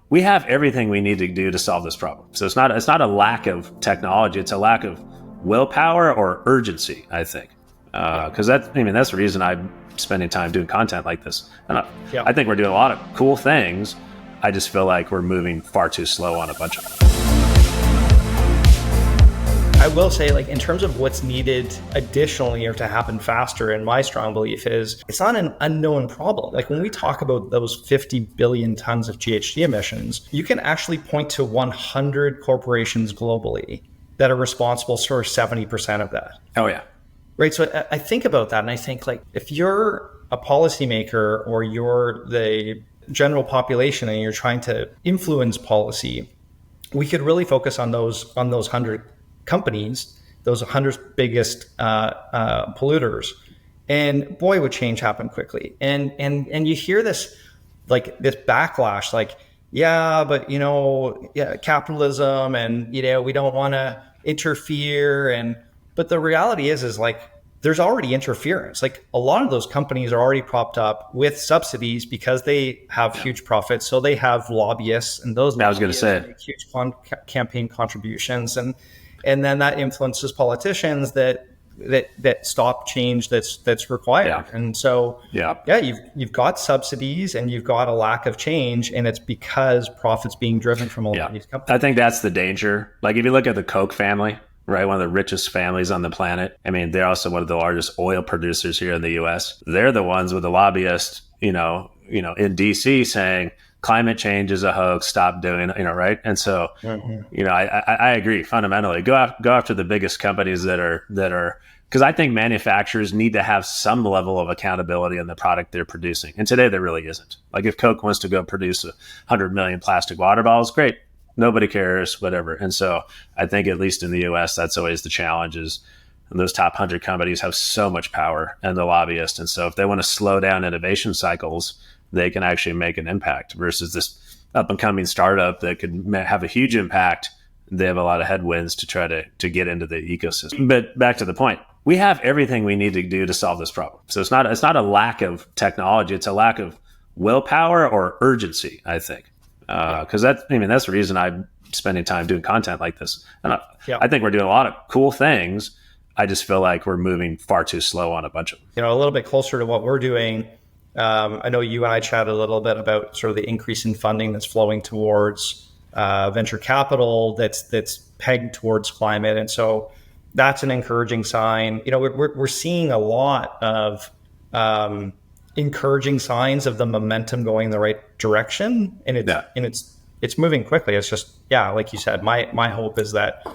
we have everything we need to do to solve this problem. So it's not a lack of technology; it's a lack of willpower or urgency, I think. Because that's the reason I'm spending time doing content like this. And I think we're doing a lot of cool things. I just feel like we're moving far too slow on a bunch of them. I will say, like, in terms of what's needed additionally or to happen faster, and my strong belief is it's not an unknown problem. Like, when we talk about those 50 billion tons of GHG emissions, you can actually point to 100 corporations globally that are responsible for 70% of that. Oh, yeah. Right. So I think about that and I think, like, if you're a policymaker or you're the general population and you're trying to influence policy, we could really focus on those 100 companies, those 100 biggest polluters, and boy, would change happen quickly. And you hear this backlash, like, but capitalism, and we don't want to interfere, but the reality is like there's already interference. Like, a lot of those companies are already propped up with subsidies because they have huge profits, so they have lobbyists, and those I was going to say make huge campaign contributions, and then that influences politicians that stop change that's required. Yeah. And so you've got subsidies and you've got a lack of change, and it's because profits being driven from a lot of these companies. I think that's the danger. Like, if you look at the Koch family, right, one of the richest families on the planet. I mean, they're also one of the largest oil producers here in the US. They're the ones with the lobbyists, in DC saying climate change is a hoax, stop doing it, right? And so, I agree fundamentally. Go after the biggest companies that are, because I think manufacturers need to have some level of accountability on the product they're producing. And today there really isn't. Like, if Coke wants to go produce 100 million plastic water bottles, great. Nobody cares, whatever. And so I think, at least in the US, that's always the challenge, is those top 100 companies have so much power, and the lobbyists. And so if they want to slow down innovation cycles, they can actually make an impact, versus this up and coming startup that could have a huge impact. They have a lot of headwinds to try to get into the ecosystem. But back to the point, we have everything we need to do to solve this problem. So it's not a lack of technology. It's a lack of willpower or urgency, I think. Because that's the reason I'm spending time doing content like this. And I think we're doing a lot of cool things. I just feel like we're moving far too slow on a bunch of them. A little bit closer to what we're doing. I know you and I chatted a little bit about sort of the increase in funding that's flowing towards venture capital that's pegged towards climate. And so that's an encouraging sign. We're seeing a lot of encouraging signs of the momentum going in the right direction, and it's moving quickly. It's just, like you said, my hope is that,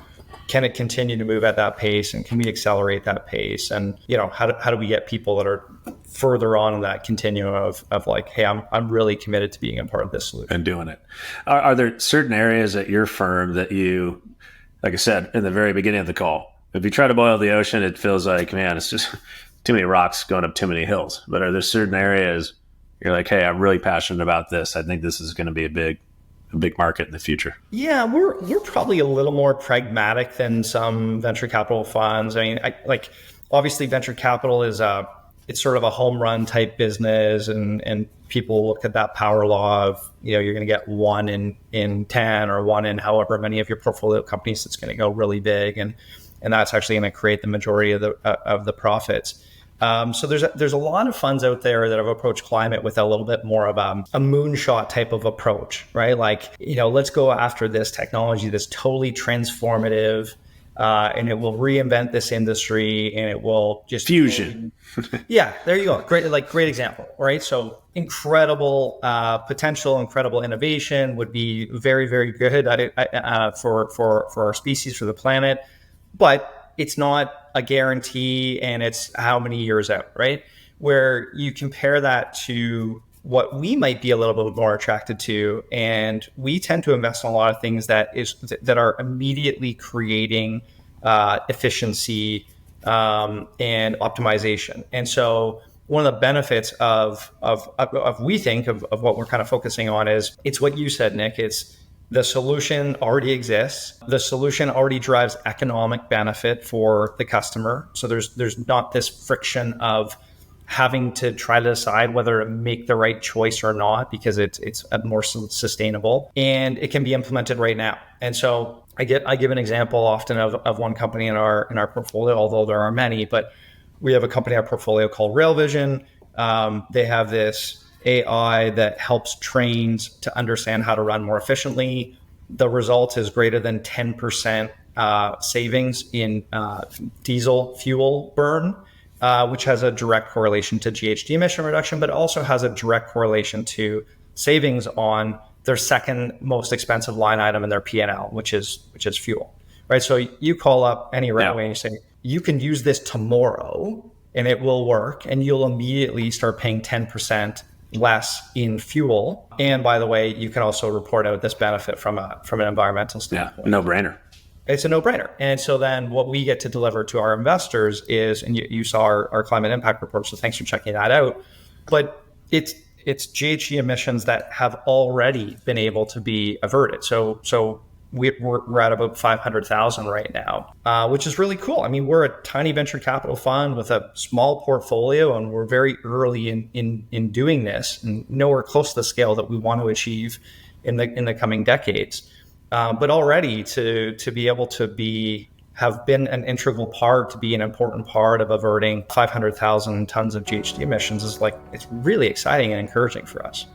can it continue to move at that pace, and can we accelerate that pace? And how do we get people that are further on in that continuum of like, hey, I'm really committed to being a part of this solution and doing it. Are there certain areas at your firm that you, like I said in the very beginning of the call, if you try to boil the ocean, it feels like, man, it's just too many rocks going up too many hills? But are there certain areas you're like, hey, I'm really passionate about this. I think this is going to be a big market in the future? Yeah, we're probably a little more pragmatic than some venture capital funds. I mean, obviously venture capital is it's sort of a home run type business, and people look at that power law of, you're going to get 1 in 10 or 1 in however many of your portfolio companies that's going to go really big, and that's actually going to create the majority of the profits. So there's a lot of funds out there that have approached climate with a little bit more of a moonshot type of approach, right? Like, let's go after this technology that's totally transformative, and it will reinvent this industry, and it will just fusion. Yeah, there you go. Great example, right? So incredible potential, incredible innovation would be very, very good at it, for our species, for the planet, but it's not a guarantee, and it's how many years out, right? Where you compare that to what we might be a little bit more attracted to, and we tend to invest in a lot of things that are immediately creating efficiency and optimization. And so one of the benefits of we think of what we're kind of focusing on is, it's what you said, Nick. It's the solution already exists. The solution already drives economic benefit for the customer. So there's not this friction of having to try to decide whether to make the right choice or not, because it's more sustainable, and it can be implemented right now. And so I give an example often of one company in our portfolio, although there are many, but we have a company in our portfolio called Rail Vision. They have this AI that helps trains to understand how to run more efficiently. The result is greater than 10% savings in diesel fuel burn, which has a direct correlation to GHG emission reduction, but also has a direct correlation to savings on their second most expensive line item in their P&L, which is fuel, right? So you call up any railway and you say, you can use this tomorrow and it will work, and you'll immediately start paying 10% less in fuel. And by the way, you can also report out this benefit from an environmental standpoint. Yeah, no brainer. It's a no-brainer. And so then what we get to deliver to our investors is, and you saw our climate impact report, so thanks for checking that out. But it's GHG emissions that have already been able to be averted. So we're at about 500,000 right now, which is really cool. I mean, we're a tiny venture capital fund with a small portfolio, and we're very early in doing this, and nowhere close to the scale that we want to achieve in the coming decades. But already to be able to have been an integral part, to be an important part of averting 500,000 tons of GHG emissions is it's really exciting and encouraging for us.